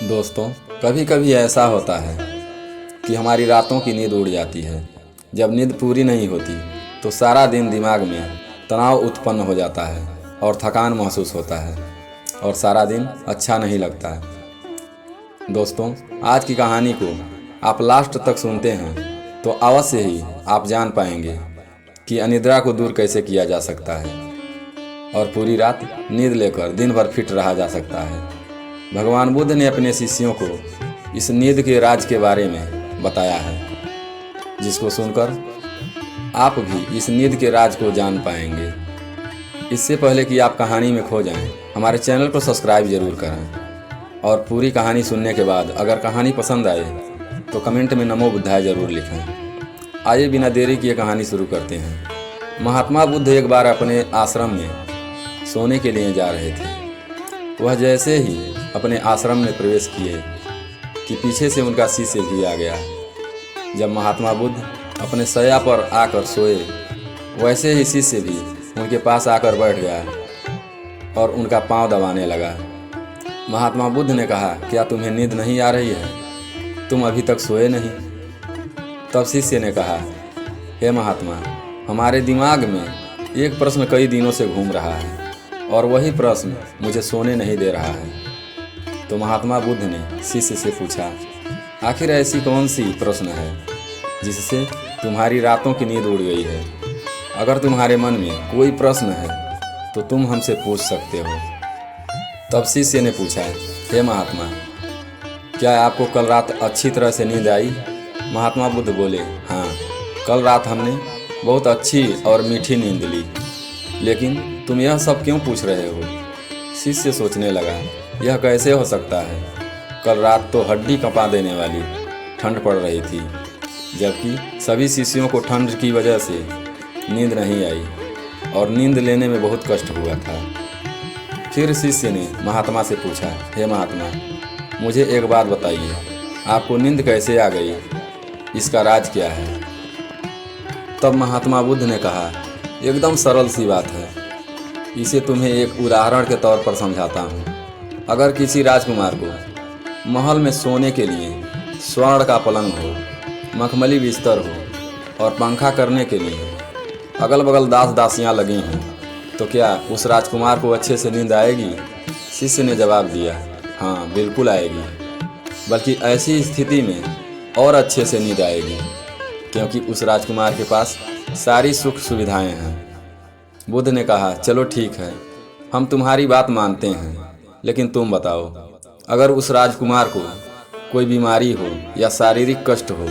दोस्तों, कभी कभी ऐसा होता है कि हमारी रातों की नींद उड़ जाती है। जब नींद पूरी नहीं होती तो सारा दिन दिमाग में तनाव उत्पन्न हो जाता है और थकान महसूस होता है और सारा दिन अच्छा नहीं लगता है। दोस्तों, आज की कहानी को आप लास्ट तक सुनते हैं तो अवश्य ही आप जान पाएंगे कि अनिद्रा को दूर कैसे किया जा सकता है और पूरी रात नींद लेकर दिन भर फिट रहा जा सकता है। भगवान बुद्ध ने अपने शिष्यों को इस नींद के राज के बारे में बताया है, जिसको सुनकर आप भी इस नींद के राज को जान पाएंगे। इससे पहले कि आप कहानी में खो जाएं, हमारे चैनल को सब्सक्राइब जरूर करें और पूरी कहानी सुनने के बाद अगर कहानी पसंद आए तो कमेंट में नमो बुद्धाय जरूर लिखें। आइए बिना देरी किए कहानी शुरू करते हैं। महात्मा बुद्ध एक बार अपने आश्रम में सोने के लिए जा रहे थे। वह जैसे ही अपने आश्रम में प्रवेश किए कि पीछे से उनका शिष्य भी आ गया। जब महात्मा बुद्ध अपने शैया पर आकर सोए, वैसे ही शिष्य भी उनके पास आकर बैठ गया और उनका पांव दबाने लगा। महात्मा बुद्ध ने कहा, क्या तुम्हें नींद नहीं आ रही है? तुम अभी तक सोए नहीं। तब शिष्य ने कहा, हे महात्मा, हमारे दिमाग में एक प्रश्न कई दिनों से घूम रहा है और वही प्रश्न मुझे सोने नहीं दे रहा है। तो महात्मा बुद्ध ने शिष्य से पूछा, आखिर ऐसी कौन सी प्रश्न है जिससे तुम्हारी रातों की नींद उड़ गई है? अगर तुम्हारे मन में कोई प्रश्न है तो तुम हमसे पूछ सकते हो। तब शिष्य ने पूछा, हे महात्मा, क्या आपको कल रात अच्छी तरह से नींद आई? महात्मा बुद्ध बोले, हाँ, कल रात हमने बहुत अच्छी और मीठी नींद ली। लेकिन तुम यह सब क्यों पूछ रहे हो? शिष्य सोचने लगा, यह कैसे हो सकता है? कल रात तो हड्डी कंपा देने वाली ठंड पड़ रही थी, जबकि सभी शिष्यों को ठंड की वजह से नींद नहीं आई और नींद लेने में बहुत कष्ट हुआ था। फिर शिष्य ने महात्मा से पूछा, हे महात्मा, मुझे एक बात बताइए, आपको नींद कैसे आ गई? इसका राज क्या है? तब महात्मा बुद्ध ने कहा, एकदम सरल सी बात है। इसे तुम्हें एक उदाहरण के तौर पर समझाता हूँ। अगर किसी राजकुमार को महल में सोने के लिए स्वर्ण का पलंग हो, मखमली बिस्तर हो और पंखा करने के लिए अगल बगल दास दासियाँ लगी हों, तो क्या उस राजकुमार को अच्छे से नींद आएगी? शिष्य ने जवाब दिया, हाँ, बिल्कुल आएगी। बल्कि ऐसी स्थिति में और अच्छे से नींद आएगी, क्योंकि उस राजकुमार के पास सारी सुख सुविधाएं हैं। बुद्ध ने कहा, चलो ठीक है, हम तुम्हारी बात मानते हैं, लेकिन तुम बताओ, अगर उस राजकुमार को कोई बीमारी हो या शारीरिक कष्ट हो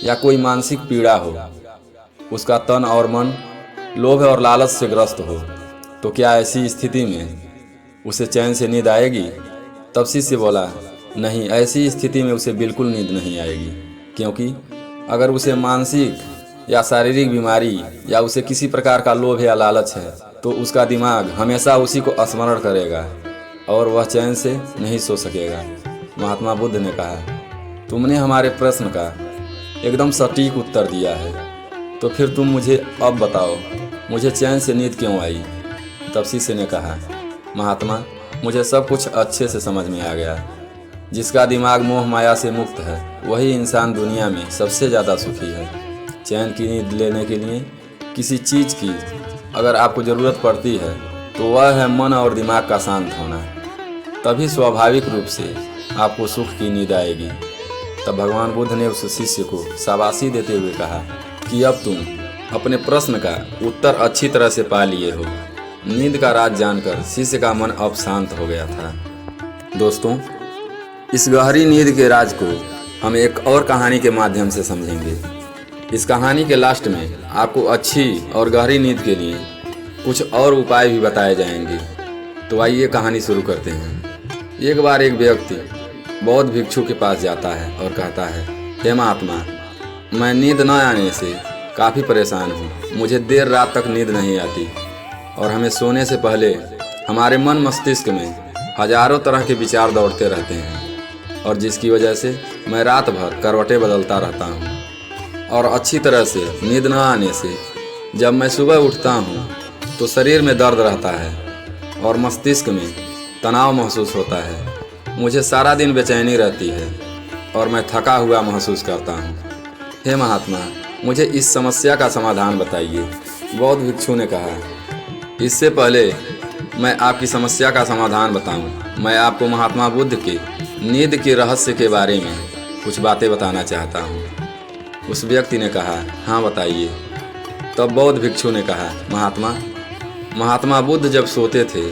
या कोई मानसिक पीड़ा हो, उसका तन और मन लोभ और लालच से ग्रस्त हो, तो क्या ऐसी स्थिति में उसे चैन से नींद आएगी? तब शिष्य बोला, नहीं, ऐसी स्थिति में उसे बिल्कुल नींद नहीं आएगी, क्योंकि अगर उसे मानसिक या शारीरिक बीमारी या उसे किसी प्रकार का लोभ या लालच है तो उसका दिमाग हमेशा उसी को स्मरण करेगा और वह चैन से नहीं सो सकेगा। महात्मा बुद्ध ने कहा, तुमने हमारे प्रश्न का एकदम सटीक उत्तर दिया है, तो फिर तुम मुझे अब बताओ, मुझे चैन से नींद क्यों आई? तब शिष्य ने कहा, महात्मा, मुझे सब कुछ अच्छे से समझ में आ गया। जिसका दिमाग मोह माया से मुक्त है वही इंसान दुनिया में सबसे ज़्यादा सुखी है। चैन की नींद लेने के लिए किसी चीज़ की अगर आपको ज़रूरत पड़ती है तो वह है मन और दिमाग का शांत होना। तभी स्वाभाविक रूप से आपको सुख की नींद आएगी। तब भगवान बुद्ध ने उस शिष्य को शाबाशी देते हुए कहा कि अब तुम अपने प्रश्न का उत्तर अच्छी तरह से पा लिए हो। नींद का राज जानकर शिष्य का मन अब शांत हो गया था। दोस्तों, इस गहरी नींद के राज को हम एक और कहानी के माध्यम से समझेंगे। इस कहानी के लास्ट में आपको अच्छी और गहरी नींद के लिए कुछ और उपाय भी बताए जाएंगे। तो आइए कहानी शुरू करते हैं। एक बार एक व्यक्ति बौद्ध भिक्षु के पास जाता है और कहता है, हे महात्मा, मैं नींद न आने से काफ़ी परेशान हूँ। मुझे देर रात तक नींद नहीं आती और हमें सोने से पहले हमारे मन मस्तिष्क में हजारों तरह के विचार दौड़ते रहते हैं और जिसकी वजह से मैं रात भर करवटें बदलता रहता हूँ। और अच्छी तरह से नींद न आने से जब मैं सुबह उठता हूँ तो शरीर में दर्द रहता है और मस्तिष्क में तनाव महसूस होता है। मुझे सारा दिन बेचैनी रहती है और मैं थका हुआ महसूस करता हूँ। हे महात्मा, मुझे इस समस्या का समाधान बताइए। बौद्ध भिक्षु ने कहा, इससे पहले मैं आपकी समस्या का समाधान बताऊं, मैं आपको महात्मा बुद्ध के नींद के रहस्य के बारे में कुछ बातें बताना चाहता हूं। उस व्यक्ति ने कहा, हाँ बताइए। तब बौद्ध भिक्षु ने कहा, महात्मा बुद्ध जब सोते थे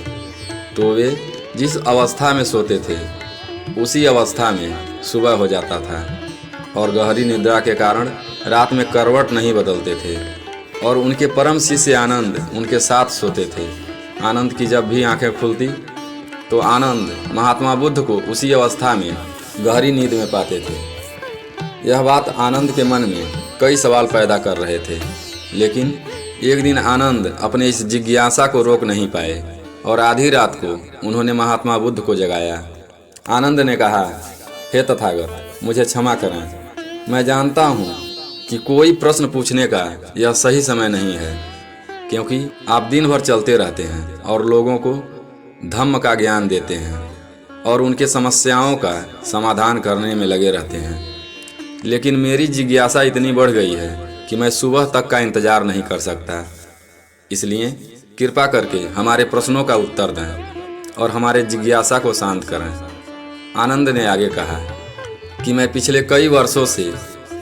तो वे जिस अवस्था में सोते थे उसी अवस्था में सुबह हो जाता था और गहरी निद्रा के कारण रात में करवट नहीं बदलते थे और उनके परम शिष्य आनंद उनके साथ सोते थे। आनंद की जब भी आंखें खुलती तो आनंद महात्मा बुद्ध को उसी अवस्था में गहरी नींद में पाते थे। यह बात आनंद के मन में कई सवाल पैदा कर रहे थे, लेकिन एक दिन आनंद अपने इस जिज्ञासा को रोक नहीं पाए और आधी रात को उन्होंने महात्मा बुद्ध को जगाया। आनंद ने कहा, हे तथागत, मुझे क्षमा करें। मैं जानता हूँ कि कोई प्रश्न पूछने का यह सही समय नहीं है, क्योंकि आप दिन भर चलते रहते हैं और लोगों को धम्म का ज्ञान देते हैं और उनके समस्याओं का समाधान करने में लगे रहते हैं। लेकिन मेरी जिज्ञासा इतनी बढ़ गई है कि मैं सुबह तक का इंतजार नहीं कर सकता। इसलिए कृपा करके हमारे प्रश्नों का उत्तर दें और हमारे जिज्ञासा को शांत करें। आनंद ने आगे कहा कि मैं पिछले कई वर्षों से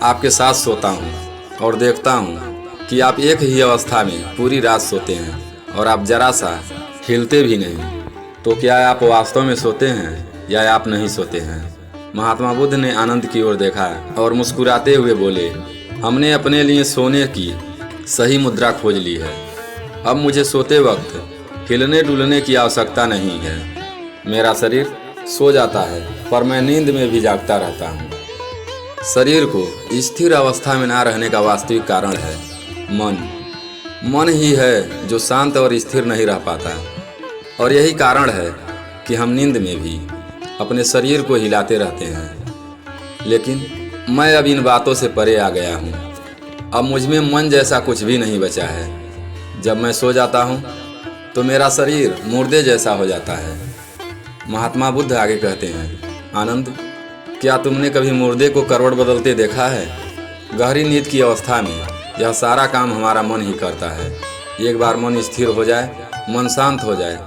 आपके साथ सोता हूँ और देखता हूँ कि आप एक ही अवस्था में पूरी रात सोते हैं और आप जरा सा हिलते भी नहीं। तो क्या आप वास्तव में सोते हैं या आप नहीं सोते हैं? महात्मा बुद्ध ने आनंद की ओर देखा और मुस्कुराते हुए बोले, हमने अपने लिए सोने की सही मुद्रा खोज ली है। अब मुझे सोते वक्त हिलने डुलने की आवश्यकता नहीं है। मेरा शरीर सो जाता है पर मैं नींद में भी जागता रहता हूँ। शरीर को स्थिर अवस्था में ना रहने का वास्तविक कारण है मन ही है जो शांत और स्थिर नहीं रह पाता। और यही कारण है कि हम नींद में भी अपने शरीर को हिलाते रहते हैं। लेकिन मैं अब इन बातों से परे आ गया हूँ। अब मुझ में मन जैसा कुछ भी नहीं बचा है। जब मैं सो जाता हूँ तो मेरा शरीर मुर्दे जैसा हो जाता है। महात्मा बुद्ध आगे कहते हैं, आनंद, क्या तुमने कभी मुर्दे को करवट बदलते देखा है? गहरी नींद की अवस्था में यह सारा काम हमारा मन ही करता है। एक बार मन स्थिर हो जाए, मन शांत हो जाए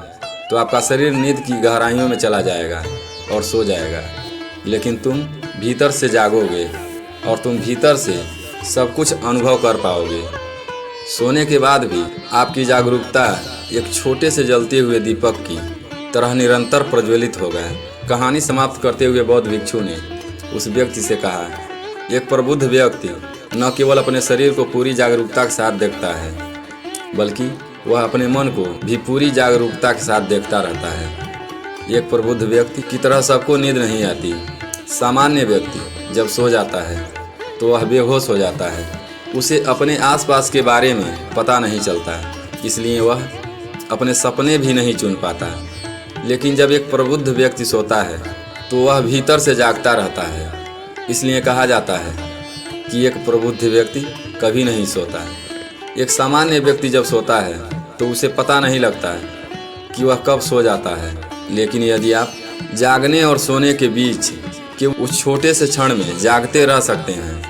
तो आपका शरीर नींद की गहराइयों में चला जाएगा और सो जाएगा। लेकिन तुम भीतर से जागोगे और तुम भीतर से सब कुछ अनुभव कर पाओगे। सोने के बाद भी आपकी जागरूकता एक छोटे से जलते हुए दीपक की तरह निरंतर प्रज्वलित होगा। कहानी समाप्त करते हुए बौद्ध भिक्षु ने उस व्यक्ति से कहा, एक प्रबुद्ध व्यक्ति न केवल अपने शरीर को पूरी जागरूकता के साथ देखता है, बल्कि वह अपने मन को भी पूरी जागरूकता के साथ देखता रहता है। एक प्रबुद्ध व्यक्ति की तरह सबको नींद नहीं आती। सामान्य व्यक्ति जब सो जाता है तो वह बेहोश हो जाता है। उसे अपने आसपास के बारे में पता नहीं चलता, इसलिए वह अपने सपने भी नहीं चुन पाता। लेकिन जब एक प्रबुद्ध व्यक्ति सोता है तो वह भीतर से जागता रहता है। इसलिए कहा जाता है कि एक प्रबुद्ध व्यक्ति कभी नहीं सोता। एक सामान्य व्यक्ति जब सोता है तो उसे पता नहीं लगता कि वह कब सो जाता है। लेकिन यदि आप जागने और सोने के बीच के उस छोटे से क्षण में जागते रह सकते हैं,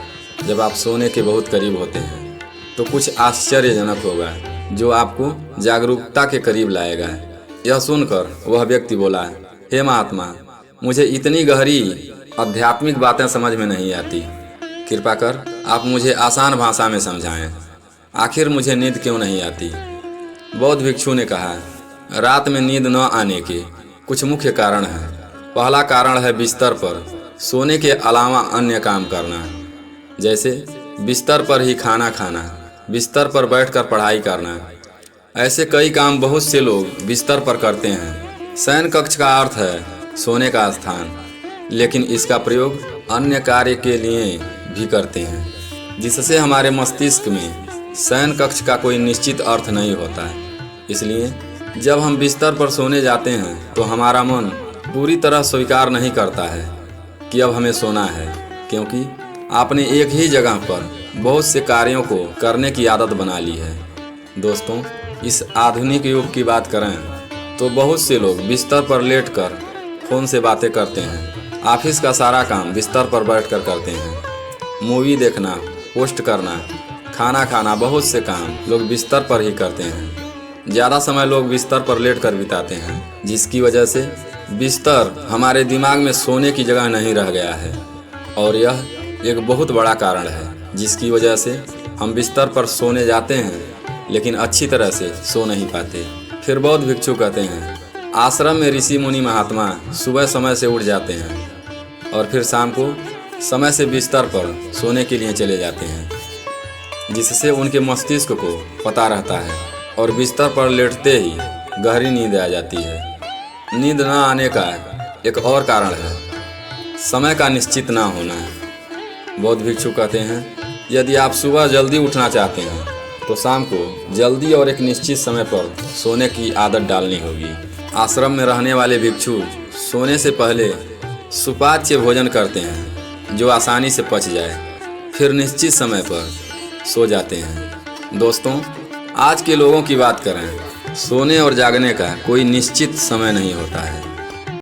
जब आप सोने के बहुत करीब होते हैं, तो कुछ आश्चर्यजनक होगा जो आपको जागरूकता के करीब लाएगा। यह सुनकर वह व्यक्ति बोला, हे महात्मा, मुझे इतनी गहरी आध्यात्मिक बातें समझ में नहीं आती। कृपा कर आप मुझे आसान भाषा में समझाएं। आखिर मुझे नींद क्यों नहीं आती? बौद्ध भिक्षु ने कहा, रात में नींद न आने के कुछ मुख्य कारण हैं। पहला कारण है बिस्तर पर सोने के अलावा अन्य काम करना, जैसे बिस्तर पर ही खाना खाना, बिस्तर पर बैठकर पढ़ाई करना। ऐसे कई काम बहुत से लोग बिस्तर पर करते हैं। शयन कक्ष का अर्थ है सोने का स्थान, लेकिन इसका प्रयोग अन्य कार्य के लिए भी करते हैं, जिससे हमारे मस्तिष्क में शयन कक्ष का कोई निश्चित अर्थ नहीं होता है। इसलिए जब हम बिस्तर पर सोने जाते हैं तो हमारा मन पूरी तरह स्वीकार नहीं करता है कि अब हमें सोना है, क्योंकि आपने एक ही जगह पर बहुत से कार्यों को करने की आदत बना ली है। दोस्तों, इस आधुनिक युग की बात करें तो बहुत से लोग बिस्तर पर लेटकर फ़ोन से बातें करते हैं। ऑफिस का सारा काम बिस्तर पर बैठकर करते हैं। मूवी देखना, पोस्ट करना, खाना खाना, बहुत से काम लोग बिस्तर पर ही करते हैं। ज़्यादा समय लोग बिस्तर पर लेटकर बिताते हैं, जिसकी वजह से बिस्तर हमारे दिमाग में सोने की जगह नहीं रह गया है। और यह एक बहुत बड़ा कारण है जिसकी वजह से हम बिस्तर पर सोने जाते हैं लेकिन अच्छी तरह से सो नहीं पाते। फिर बौद्ध भिक्षु कहते हैं, आश्रम में ऋषि मुनि महात्मा सुबह समय से उठ जाते हैं और फिर शाम को समय से बिस्तर पर सोने के लिए चले जाते हैं, जिससे उनके मस्तिष्क को पता रहता है और बिस्तर पर लेटते ही गहरी नींद आ जाती है। नींद न आने का एक और कारण है समय का निश्चित ना होना। बौद्ध भिक्षु कहते हैं, यदि आप सुबह जल्दी उठना चाहते हैं तो शाम को जल्दी और एक निश्चित समय पर सोने की आदत डालनी होगी। आश्रम में रहने वाले भिक्षु सोने से पहले सुपाच्य भोजन करते हैं जो आसानी से पच जाए, फिर निश्चित समय पर सो जाते हैं। दोस्तों, आज के लोगों की बात करें, सोने और जागने का कोई निश्चित समय नहीं होता है।